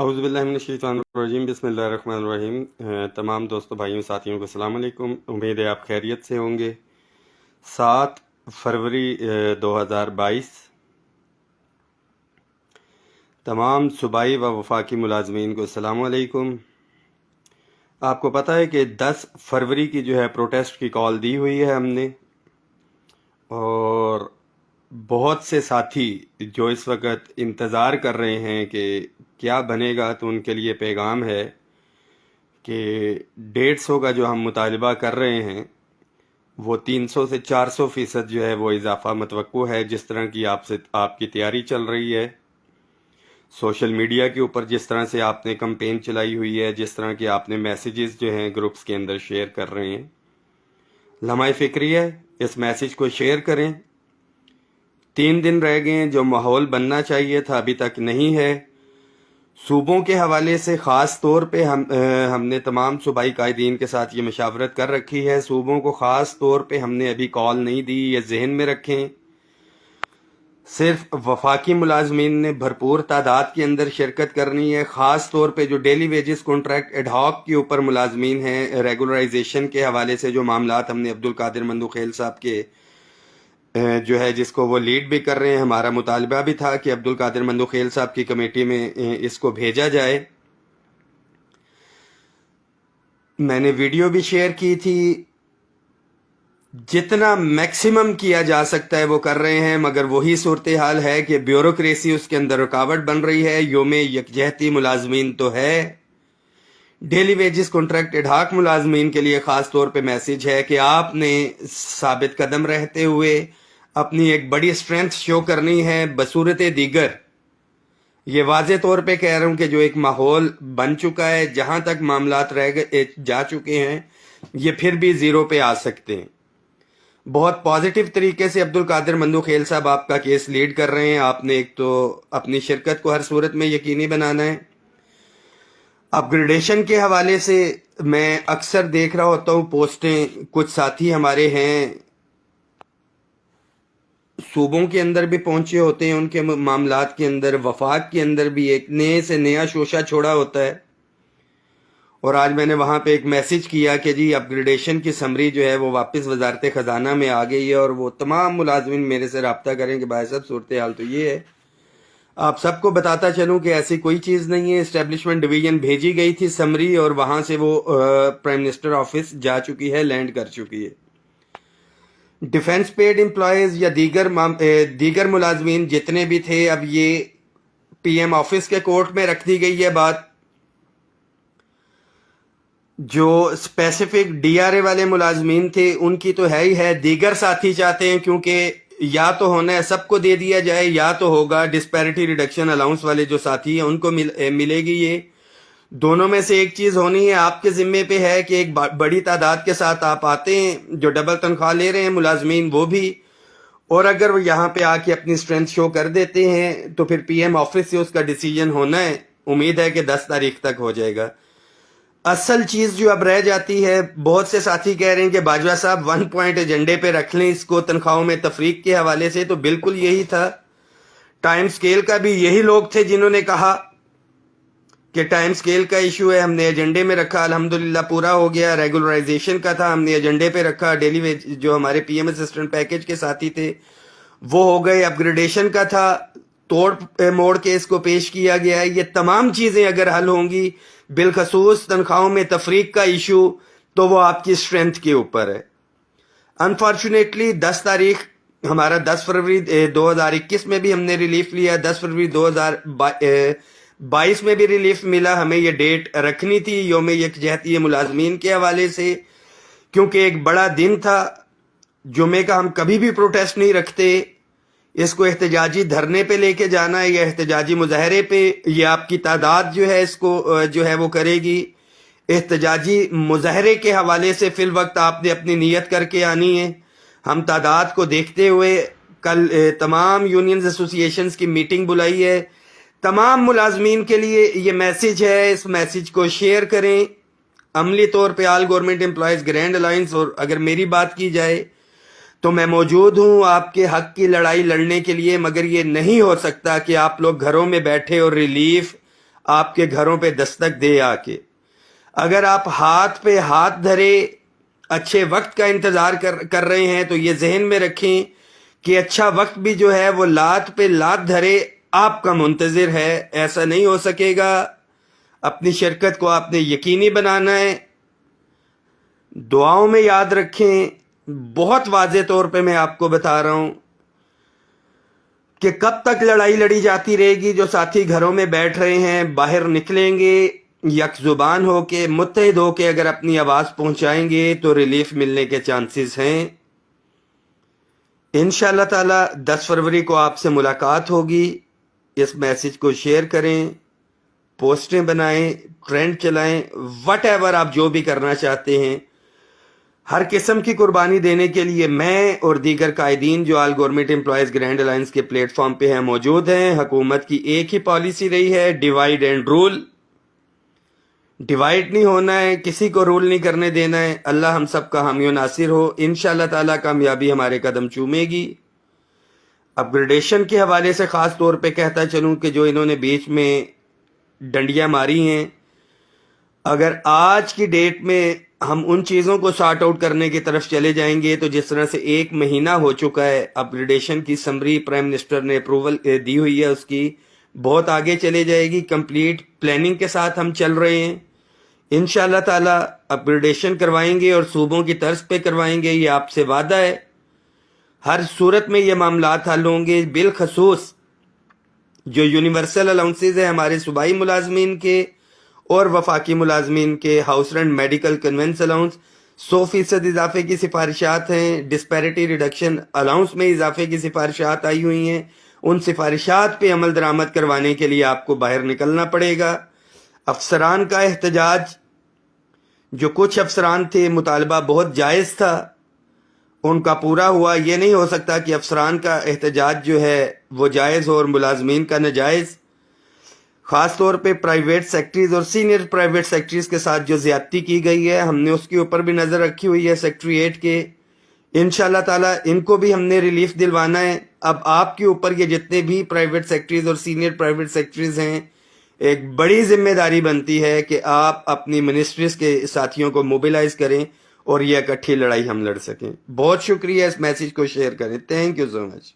اعوذ باللہ من الشیطان الرجیم، بسم اللہ الرحمن الرحیم۔ تمام دوستوں، بھائیوں، ساتھیوں کو السلام علیکم۔ امید ہے آپ خیریت سے ہوں گے۔ 7 فروری 2022 تمام صوبائی و وفاقی ملازمین کو السلام علیکم۔ آپ کو پتہ ہے کہ 10 فروری کی جو ہے پروٹیسٹ کی کال دی ہوئی ہے ہم نے، اور بہت سے ساتھی جو اس وقت انتظار کر رہے ہیں کہ کیا بنے گا، تو ان کے لیے پیغام ہے کہ 150 کا جو ہم مطالبہ کر رہے ہیں وہ 300 سے 400% جو ہے وہ اضافہ متوقع ہے۔ جس طرح کی آپ کی تیاری چل رہی ہے سوشل میڈیا کے اوپر، جس طرح سے آپ نے کمپین چلائی ہوئی ہے، جس طرح کی آپ نے میسیجز جو ہیں گروپس کے اندر شیئر کر رہے ہیں، لمحہ فکری ہے، اس میسیج کو شیئر کریں۔ 3 دن رہ گئے ہیں، جو ماحول بننا چاہیے تھا ابھی تک نہیں ہے۔ صوبوں کے حوالے سے خاص طور پہ ہم نے تمام صوبائی قائدین کے ساتھ یہ مشاورت کر رکھی ہے۔ صوبوں کو خاص طور پہ ہم نے ابھی کال نہیں دی، یہ ذہن میں رکھیں۔ صرف وفاقی ملازمین نے بھرپور تعداد کے اندر شرکت کرنی ہے، خاص طور پہ جو daily wages contract ad hoc کے اوپر ملازمین ہیں۔ ریگولرائزیشن کے حوالے سے جو معاملات ہم نے عبدالقادر مندوخیل صاحب کے جو ہے جس کو وہ لیڈ بھی کر رہے ہیں، ہمارا مطالبہ بھی تھا کہ عبدالقادر مندوخیل صاحب کی کمیٹی میں اس کو بھیجا جائے۔ میں نے ویڈیو بھی شیئر کی تھی، جتنا میکسیمم کیا جا سکتا ہے وہ کر رہے ہیں، مگر وہی صورتحال ہے کہ بیوروکریسی اس کے اندر رکاوٹ بن رہی ہے۔ یوم یکجہتی ملازمین تو ہے، daily wages contract ad hoc ملازمین کے لیے خاص طور پہ میسیج ہے کہ آپ نے ثابت قدم رہتے ہوئے اپنی ایک بڑی سٹرینتھ شو کرنی ہے بصورت دیگر۔ یہ واضح طور پہ کہہ رہا ہوں کہ جو ایک ماحول بن چکا ہے، جہاں تک معاملات جا چکے ہیں، یہ پھر بھی زیرو پہ آ سکتے ہیں۔ بہت پازیٹیو طریقے سے عبدالقادر مندوخیل صاحب آپ کا کیس لیڈ کر رہے ہیں۔ آپ نے ایک تو اپنی شرکت کو ہر صورت میں یقینی بنانا ہے۔ اپ گریڈیشن کے حوالے سے میں اکثر دیکھ رہا ہوتا ہوں پوسٹیں، کچھ ساتھی ہمارے ہیں صوبوں کے اندر بھی پہنچے ہوتے ہیں، ان کے معاملات کے اندر، وفاق کے اندر بھی ایک نئے سے نیا شوشہ چھوڑا ہوتا ہے۔ اور آج میں نے وہاں پہ ایک میسیج کیا کہ جی اپ گریڈیشن کی سمری جو ہے وہ واپس وزارت خزانہ میں آ گئی ہے، اور وہ تمام ملازمین میرے سے رابطہ کریں کہ بھائی صاحب صورتحال تو یہ ہے۔ آپ سب کو بتاتا چلوں کہ ایسی کوئی چیز نہیں ہے۔ اسٹیبلشمنٹ ڈویژن بھیجی گئی تھی سمری، اور وہاں سے وہ پرائم منسٹر آفس جا چکی ہے، لینڈ کر چکی ہے۔ ڈیفنس پیڈ امپلائیز یا دیگر ملازمین جتنے بھی تھے، اب یہ پی ایم آفس کے کورٹ میں رکھ دی گئی ہے بات۔ جو اسپیسیفک ڈی آر اے والے ملازمین تھے ان کی تو ہے ہی ہے، دیگر ساتھی چاہتے ہیں کیونکہ یا تو ہونا ہے سب کو دے دیا جائے، یا تو ہوگا ڈسپیرٹی ریڈکشن الاؤنس والے جو ساتھی ہیں ان کو ملے گی۔ یہ دونوں میں سے ایک چیز ہونی ہے۔ آپ کے ذمے پہ ہے کہ ایک بڑی تعداد کے ساتھ آپ آتے ہیں، جو ڈبل تنخواہ لے رہے ہیں ملازمین وہ بھی، اور اگر وہ یہاں پہ آ کے اپنی اسٹرینتھ شو کر دیتے ہیں تو پھر پی ایم آفس سے اس کا ڈیسیجن ہونا ہے۔ امید ہے کہ 10 تاریخ تک ہو جائے گا۔ اصل چیز جو اب رہ جاتی ہے، بہت سے ساتھی کہہ رہے ہیں کہ باجوہ صاحب 1 پوائنٹ ایجنڈے پہ رکھ لیں اس کو تنخواہوں میں تفریق کے حوالے سے، تو بالکل یہی تھا۔ ٹائم سکیل کا بھی یہی لوگ تھے جنہوں نے کہا کہ ٹائم سکیل کا ایشو ہے، ہم نے ایجنڈے میں رکھا، الحمدللہ پورا ہو گیا۔ ریگولرائزیشن کا تھا، ہم نے ایجنڈے پہ رکھا، ڈیلی ویج جو ہمارے پی ایم اسسٹنٹ پیکج کے ساتھی تھے وہ ہو گئے۔ اپ گریڈیشن کا تھا، توڑ موڑ کے اس کو پیش کیا گیا ہے۔ یہ تمام چیزیں اگر حل ہوں گی، بالخصوص تنخواہوں میں تفریق کا ایشو، تو وہ آپ کی اسٹرینتھ کے اوپر ہے۔ انفارچونیٹلی 10 تاریخ ہمارا 10 فروری 2021 میں بھی ہم نے ریلیف لیا، 10 فروری 2022 میں بھی ریلیف ملا۔ ہمیں یہ ڈیٹ رکھنی تھی یوم یکجہتی ملازمین کے حوالے سے، کیونکہ ایک بڑا دن تھا۔ جمعے کا ہم کبھی بھی پروٹیسٹ نہیں رکھتے، اس کو احتجاجی دھرنے پہ لے کے جانا ہے یا احتجاجی مظاہرے پہ، یہ آپ کی تعداد جو ہے اس کو جو ہے وہ کرے گی۔ احتجاجی مظاہرے کے حوالے سے فی الوقت آپ نے اپنی نیت کر کے آنی ہے۔ ہم تعداد کو دیکھتے ہوئے کل تمام یونینز ایسوسی ایشنز کی میٹنگ بلائی ہے۔ تمام ملازمین کے لیے یہ میسیج ہے، اس میسیج کو شیئر کریں۔ عملی طور پہ آل گورنمنٹ امپلائیز گرینڈ الائنس، اور اگر میری بات کی جائے تو میں موجود ہوں آپ کے حق کی لڑائی لڑنے کے لیے، مگر یہ نہیں ہو سکتا کہ آپ لوگ گھروں میں بیٹھے اور ریلیف آپ کے گھروں پہ دستک دے آ کے. اگر آپ ہاتھ پہ ہاتھ دھرے اچھے وقت کا انتظار کر رہے ہیں تو یہ ذہن میں رکھیں کہ اچھا وقت بھی جو ہے وہ لات پہ لات دھرے آپ کا منتظر ہے. ایسا نہیں ہو سکے گا. اپنی شرکت کو آپ نے یقینی بنانا ہے. دعاؤں میں یاد رکھیں. بہت واضح طور پہ میں آپ کو بتا رہا ہوں کہ کب تک لڑائی لڑی جاتی رہے گی. جو ساتھی گھروں میں بیٹھ رہے ہیں باہر نکلیں گے یک زبان ہو کے متحد ہو کے اگر اپنی آواز پہنچائیں گے تو ریلیف ملنے کے چانسز ہیں. انشاءاللہ تعالی 10 فروری کو آپ سے ملاقات ہوگی. اس میسج کو شیئر کریں, پوسٹیں بنائیں, ٹرینڈ چلائیں, وٹ ایور آپ جو بھی کرنا چاہتے ہیں. ہر قسم کی قربانی دینے کے لیے میں اور دیگر قائدین جو آل گورنمنٹ امپلائیز گرینڈ الائنس کے پلیٹ فارم پہ ہیں موجود ہیں. حکومت کی ایک ہی پالیسی رہی ہے, ڈیوائیڈ اینڈ رول. ڈیوائیڈ نہیں ہونا ہے, کسی کو رول نہیں کرنے دینا ہے. اللہ ہم سب کا حامی و ناصر ہو. انشاءاللہ تعالی کامیابی ہمارے قدم چومے گی. اپ گریڈیشن کے حوالے سے خاص طور پہ کہتا چلوں کہ جو انہوں نے بیچ میں ڈنڈیاں ماری ہیں, اگر آج کی ڈیٹ میں ہم ان چیزوں کو سارٹ آؤٹ کرنے کی طرف چلے جائیں گے تو جس طرح سے 1 مہینہ ہو چکا ہے, اپ گریڈیشن کی سمری پرائم منسٹر نے اپروول دی ہوئی ہے, اس کی بہت آگے چلے جائے گی. کمپلیٹ پلاننگ کے ساتھ ہم چل رہے ہیں. انشاءاللہ تعالی اپ گریڈیشن کروائیں گے اور صوبوں کی طرز پہ کروائیں گے, یہ آپ سے وعدہ ہے. ہر صورت میں یہ معاملات حل ہوں گے. بالخصوص جو یونیورسل الاؤنسز ہیں ہمارے صوبائی ملازمین کے اور وفاقی ملازمین کے, house rent medical conveyance allowance 100% اضافے کی سفارشات ہیں. ڈسپیرٹی ریڈکشن الاؤنس میں اضافے کی سفارشات آئی ہوئی ہیں. ان سفارشات پہ عمل درآمد کروانے کے لیے آپ کو باہر نکلنا پڑے گا. افسران کا احتجاج, جو کچھ افسران تھے مطالبہ بہت جائز تھا, ان کا پورا ہوا. یہ نہیں ہو سکتا کہ افسران کا احتجاج جو ہے وہ جائز ہو اور ملازمین کا ناجائز. خاص طور پہ پرائیویٹ سیکٹریز اور سینئر پرائیویٹ سیکٹریز کے ساتھ جو زیادتی کی گئی ہے, ہم نے اس کے اوپر بھی نظر رکھی ہوئی ہے سیکٹریٹ کے. انشاءاللہ تعالی ان کو بھی ہم نے ریلیف دلوانا ہے. اب آپ کے اوپر یہ جتنے بھی پرائیویٹ سیکٹریز اور سینئر پرائیویٹ سیکٹریز ہیں, ایک بڑی ذمہ داری بنتی ہے کہ آپ اپنی منسٹریز کے ساتھیوں کو موبیلائز کریں اور یہ اکٹھی لڑائی ہم لڑ سکیں. بہت شکریہ. اس میسج کو شیئر کریں. Thank you so much.